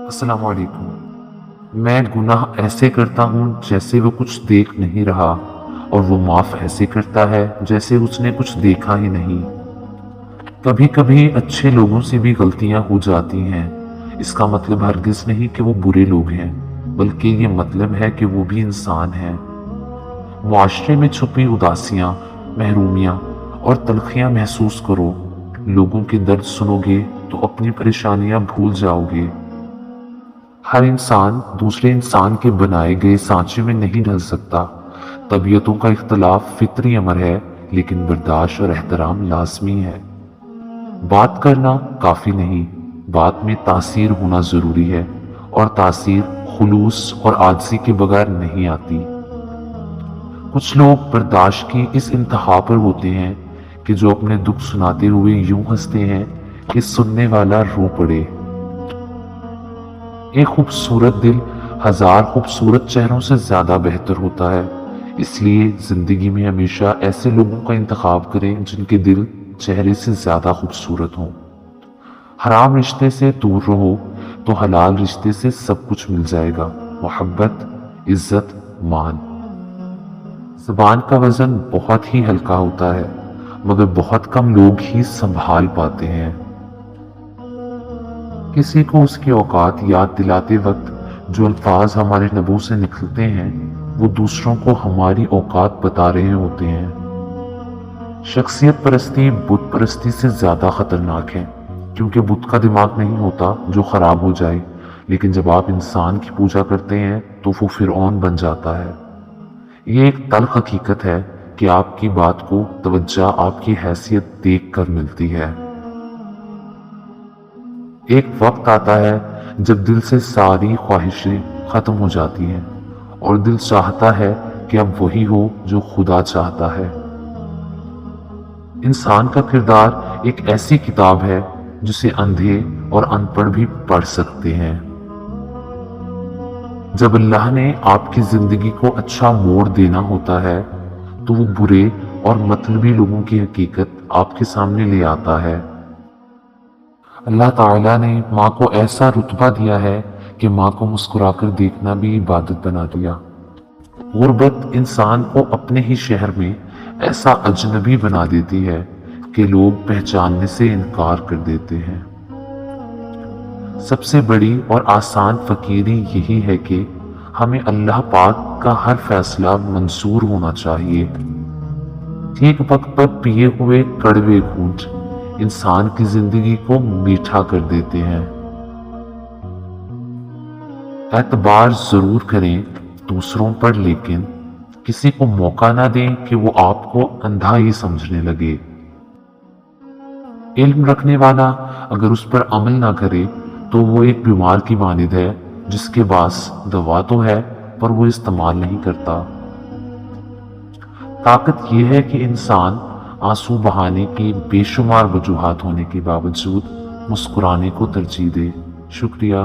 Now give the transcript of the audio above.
अस्सलाम वालेकुम। मैं गुनाह ऐसे करता हूँ जैसे वो कुछ देख नहीं रहा, और वो माफ ऐसे करता है जैसे उसने कुछ देखा ही नहीं। कभी कभी अच्छे लोगों से भी गलतियां हो जाती हैं। इसका मतलब हरगिज नहीं कि वो बुरे लोग हैं, बल्कि ये मतलब है कि वो भी इंसान हैं। मुआशरे में छुपी उदासियां, महरूमियां और तलखियां महसूस करो। लोगों के दर्द सुनोगे तो अपनी परेशानियां भूल जाओगे। हर इंसान दूसरे इंसान के बनाए गए सांचे में नहीं ढल सकता। तबीयतों का इख्तलाफ फितरी अमर है, लेकिन बर्दाश्त और एहतराम लाजमी है। बात करना काफी नहीं, बात में तासीर होना जरूरी है, और तासीर खुलूस और आजिज़ी के बगैर नहीं आती। कुछ लोग बर्दाश्त की इस इंतहा पर होते हैं कि जो अपने दुख सुनाते हुए यूं हंसते हैं कि सुनने वाला रो पड़े। एक खूबसूरत दिल हजार खूबसूरत चेहरों से ज्यादा बेहतर होता है। इसलिए जिंदगी में हमेशा ऐसे लोगों का इंतखाब करें जिनके दिल चेहरे से ज्यादा खूबसूरत हों। हराम रिश्ते से दूर रहो तो हलाल रिश्ते से सब कुछ मिल जाएगा। मोहब्बत, इज्जत, मान। जुबान का वजन बहुत ही हल्का होता है, मगर बहुत कम लोग ही संभाल पाते हैं। किसी को उसकी औकात याद दिलाते वक्त जो अल्फाज हमारे लबों से निकलते हैं, वो दूसरों को हमारी औकात बता रहे होते हैं। शख्सियत परस्ती बुत परस्ती से ज्यादा खतरनाक है, क्योंकि बुत का दिमाग नहीं होता जो खराब हो जाए, लेकिन जब आप इंसान की पूजा करते हैं तो वो फिरौन बन जाता है। ये एक तल्ख हकीकत है कि आपकी बात को तवज्जो आपकी हैसियत देख कर मिलती है। एक वक्त आता है जब दिल से सारी ख्वाहिशें खत्म हो जाती हैं, और दिल चाहता है कि अब वही हो जो खुदा चाहता है। इंसान का किरदार एक ऐसी किताब है जिसे अंधे और अनपढ़ भी पढ़ सकते हैं। जब अल्लाह ने आपकी जिंदगी को अच्छा मोड़ देना होता है, तो वो बुरे और मतलबी लोगों की हकीकत आपके सामने ले आता है। अल्लाह ताला ने माँ को ऐसा रुतबा दिया है कि माँ को मुस्कुराकर देखना भी इबादत बना दिया। गुर्बत इंसान को अपने ही शहर में ऐसा अजनबी बना देती है कि लोग पहचानने से इनकार कर देते हैं। सबसे बड़ी और आसान फकीरी यही है कि हमें अल्लाह पाक का हर फैसला मंजूर होना चाहिए। ठीक वक्त पर पिए हुए कड़वे घूंट इंसान की जिंदगी को मीठा कर देते हैं। एतबार जरूर करें दूसरों पर, लेकिन किसी को मौका ना दें कि वो आपको अंधा ही समझने लगे। इल्म रखने वाला अगर उस पर अमल ना करे तो वो एक बीमार की मानिद है जिसके पास दवा तो है पर वो इस्तेमाल नहीं करता। ताकत यह है कि इंसान आंसू बहाने की बेशुमार वजूहात होने के बावजूद मुस्कुराने को तरजीह दे। शुक्रिया।